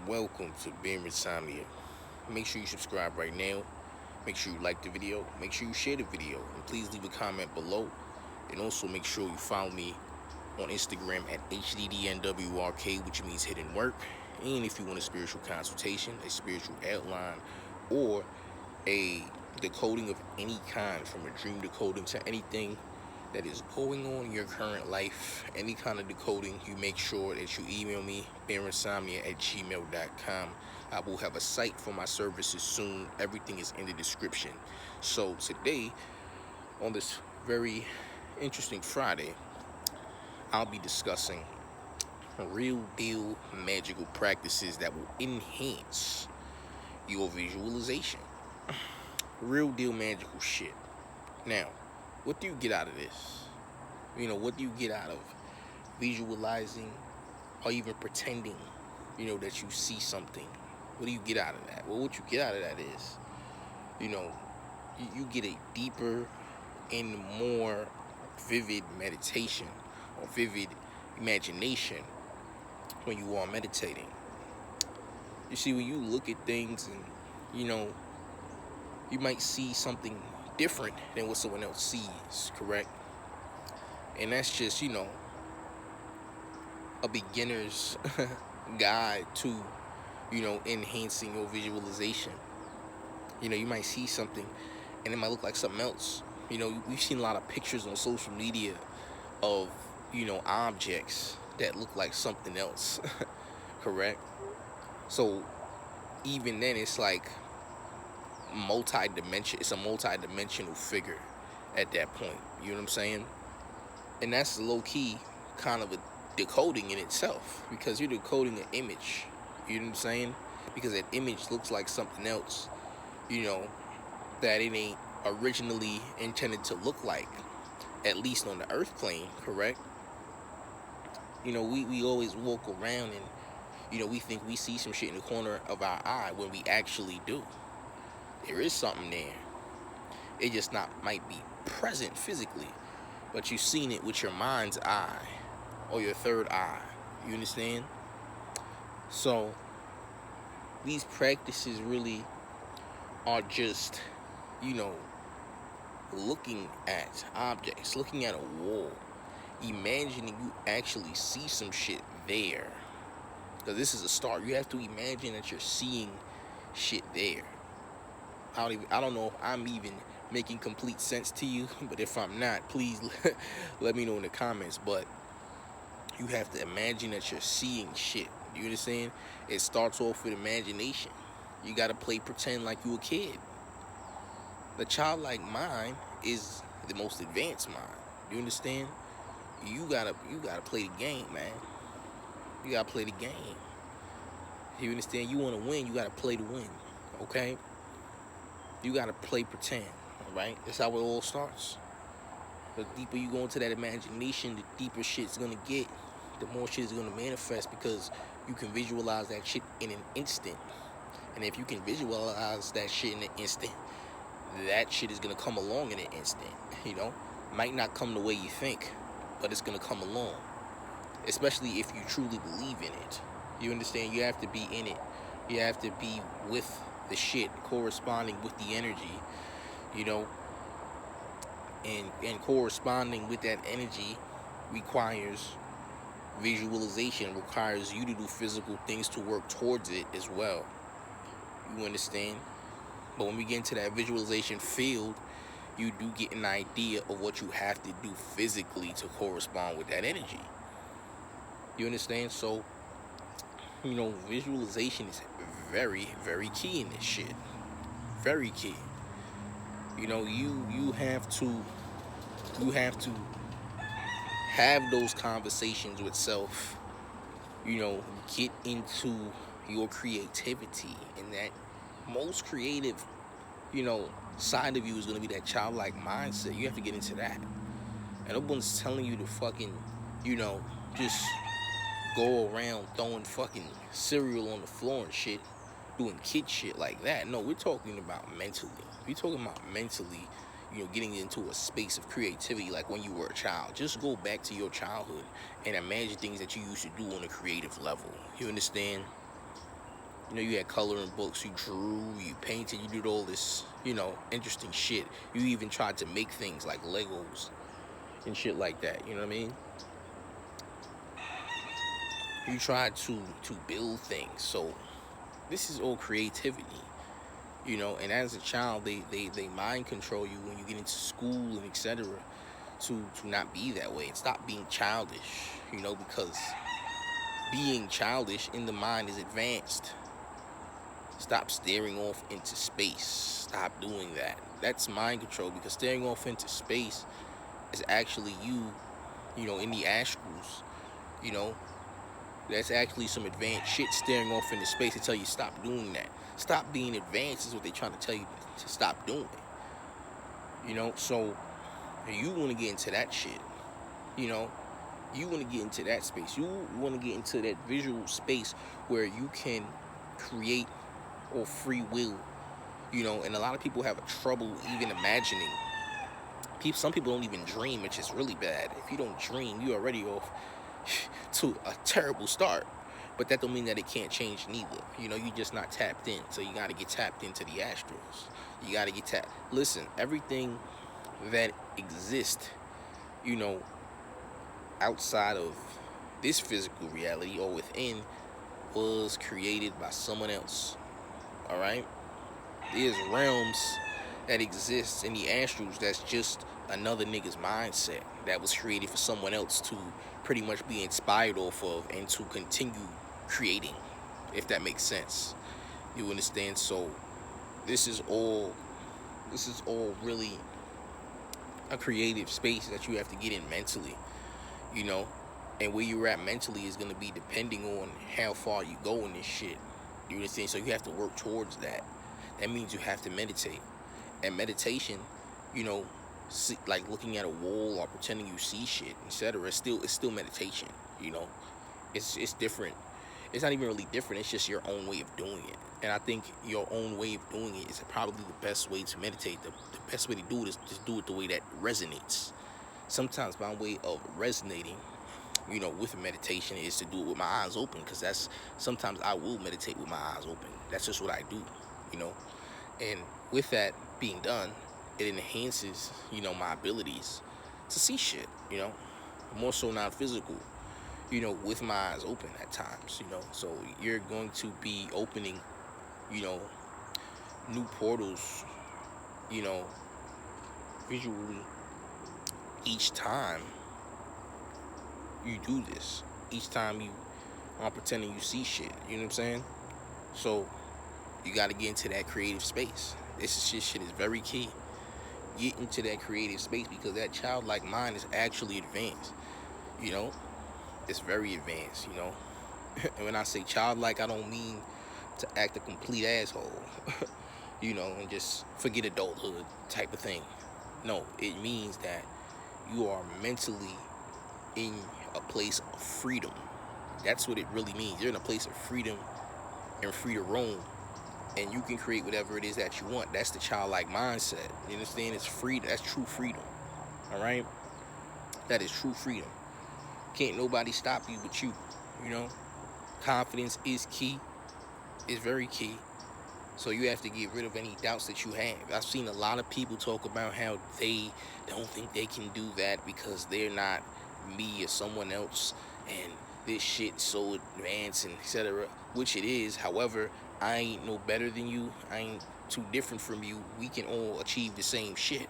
Welcome to Being Insomnia. Make sure you subscribe right now. Make sure you like the video. Make sure you share the video. And please leave a comment below. And also make sure you follow me on Instagram at HDDNWRK, which means hidden work. And if you want a spiritual consultation, a spiritual outline, or a decoding of any kind, from a dream decoding to anything that is going on in your current life, any kind of decoding, you make sure that you email me, berinsomnia@gmail.com. I will have a site for my services soon. Everything is in the description. So today, on this very interesting Friday, I'll be discussing real deal magical practices that will enhance your visualization. Real deal magical shit. Now, what do you get out of this? What do you get out of visualizing or even pretending, that you see something? What do you get out of that? Well, what you get out of that is, you get a deeper and more vivid meditation or vivid imagination when you are meditating. You see, when you look at things and, you might see something different than what someone else sees, correct? And that's just, a beginner's guide to, enhancing your visualization. You might see something and it might look like something else. We've seen a lot of pictures on social media of, objects that look like something else, correct? So even then, it's like it's a multi-dimensional figure at that point. You know what I'm saying? And that's low-key kind of a decoding in itself, because you're decoding an image. You know what I'm saying? Because that image looks like something else, that it ain't originally intended to look like, at least on the earth plane, correct? We always walk around and, we think we see some shit in the corner of our eye when we actually do. There is something there. It just might be present physically, but you've seen it with your mind's eye or your third eye. You understand? So these practices really are just, looking at objects, looking at a wall, imagining you actually see some shit there. Because this is a start. You have to imagine that you're seeing shit there. I don't know if I'm even making complete sense to you, but if I'm not, please let me know in the comments. But you have to imagine that you're seeing shit. You understand? It starts off with imagination. You gotta play pretend like you a kid. The childlike mind is the most advanced mind. You understand? You gotta play the game, man. You gotta play the game. You understand? You wanna win, you gotta play to win. Okay? You gotta play pretend, all right? That's how it all starts. The deeper you go into that imagination, the deeper shit's gonna get. The more shit is gonna manifest, because you can visualize that shit in an instant. And if you can visualize that shit in an instant, that shit is gonna come along in an instant. Might not come the way you think, but it's gonna come along. Especially if you truly believe in it. You understand? You have to be in it. You have to be with the shit, corresponding with the energy, and corresponding with that energy requires visualization, requires you to do physical things to work towards it as well. You understand? But when we get into that visualization field, you do get an idea of what you have to do physically to correspond with that energy. You understand? So, visualization is very, very key in this shit. Very key. You have to have those conversations with self. Get into your creativity, and that most creative, side of you is going to be that childlike mindset. You have to get into that. And no one's telling you to fucking, just go around throwing fucking cereal on the floor and shit, doing kid shit like that. No, we're talking about mentally. We're talking about mentally, getting into a space of creativity like when you were a child. Just go back to your childhood and imagine things that you used to do on a creative level. You understand? You know, you had coloring books, you drew, you painted, you did all this, you know, interesting shit. You even tried to make things like Legos and shit like that, you know what I mean? You tried to build things. So this is all creativity, you know. And as a child, they mind control you when you get into school and etc. To not be that way and stop being childish, you know, because being childish in the mind is advanced. Stop staring off into space. Stop doing that. That's mind control, because staring off into space is actually you know, in the astrals, you know. That's actually some advanced shit, staring off into space. They tell you stop doing that. Stop being advanced is what they're trying to tell you to stop doing. You know, so you want to get into that shit. You know, you want to get into that space. You want to get into that visual space where you can create or free will. You know, and a lot of people have a trouble even imagining. Some people don't even dream, which is really bad. If you don't dream, you're already off to a terrible start. But that don't mean that it can't change neither. You know, you're just not tapped in. So you got to get tapped into the astrals. You got to get tapped. Listen, everything that exists, you know, outside of this physical reality or within, was created by someone else. All right? There's realms that exist in the astrals that's just another nigga's mindset that was created for someone else to pretty much be inspired off of and to continue creating, if that makes sense. You understand? So this is all really a creative space that you have to get in mentally, you know. And where you're at mentally is going to be depending on how far you go in this shit. You understand? So you have to work towards that. That means you have to meditate. And meditation, you know, like looking at a wall or pretending you see shit, etc. It's still meditation. You know, it's different. It's not even really different. It's just your own way of doing it. And I think your own way of doing it is probably the best way to meditate. The best way to do it is just do it the way that resonates. Sometimes my way of resonating, you know, with meditation is to do it with my eyes open, because that's sometimes I will meditate with my eyes open. That's just what I do, you know. And with that being done, it enhances, you know, my abilities to see shit, you know, more so non-physical, you know, with my eyes open at times, you know. So you're going to be opening, you know, new portals, you know, visually each time you do this. Each time you are pretending you see shit, you know what I'm saying? So you got to get into that creative space. This shit is very key. Get into that creative space, because that childlike mind is actually advanced, you know. It's very advanced, you know. And when I say childlike, I don't mean to act a complete asshole, you know, and just forget adulthood type of thing. No, it means that you are mentally in a place of freedom. That's what it really means. You're in a place of freedom and free to roam, and you can create whatever it is that you want. That's the childlike mindset. You understand? It's freedom. That's true freedom. All right? That is true freedom. Can't nobody stop you but you. You know? Confidence is key. It's very key. So you have to get rid of any doubts that you have. I've seen a lot of people talk about how they don't think they can do that because they're not me or someone else, and this shit's so advanced and etc. Which it is. However, I ain't no better than you. I ain't too different from you. We can all achieve the same shit.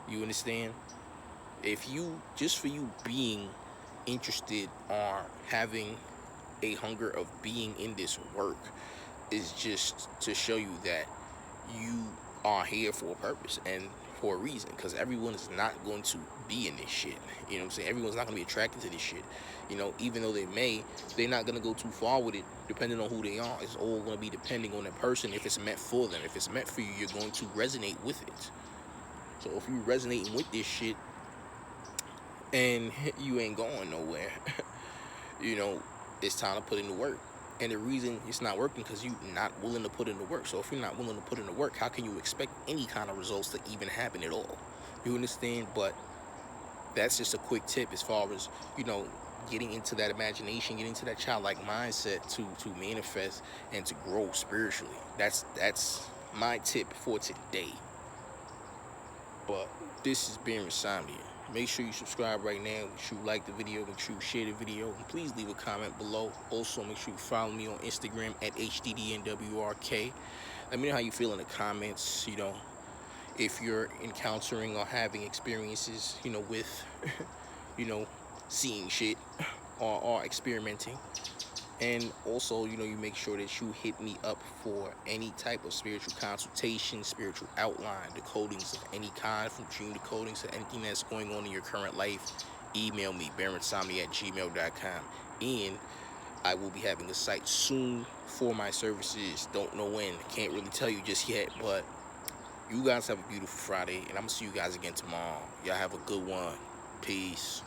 You understand? If you, just for you being interested or having a hunger of being in this work, is just to show you that you are here for a purpose and for a reason, because everyone is not going to be in this shit. You know what I'm saying? Everyone's not going to be attracted to this shit. You know, even though they're not going to go too far with it, depending on who they are. It's all going to be depending on the person, if it's meant for them. If it's meant for you, you're going to resonate with it. So if you resonating with this shit and you ain't going nowhere, you know, it's time to put in the work. And the reason it's not working because you're not willing to put in the work. So if you're not willing to put in the work, how can you expect any kind of results to even happen at all? You understand? But that's just a quick tip as far as, you know, getting into that imagination, getting into that childlike mindset to manifest and to grow spiritually. That's my tip for today. But this has been Insomnia. Make sure you subscribe right now. Make sure you like the video. Make sure you share the video. And please leave a comment below. Also, make sure you follow me on Instagram at HDDNWRK. Let me know how you feel in the comments. You know, if you're encountering or having experiences, you know, with, you know, seeing shit or experimenting. And also, you know, you make sure that you hit me up for any type of spiritual consultation, spiritual outline, decodings of any kind, from dream decodings to anything that's going on in your current life. Email me, baroninsomnia@gmail.com. And I will be having a site soon for my services. Don't know when. Can't really tell you just yet. But you guys have a beautiful Friday. And I'm going to see you guys again tomorrow. Y'all have a good one. Peace.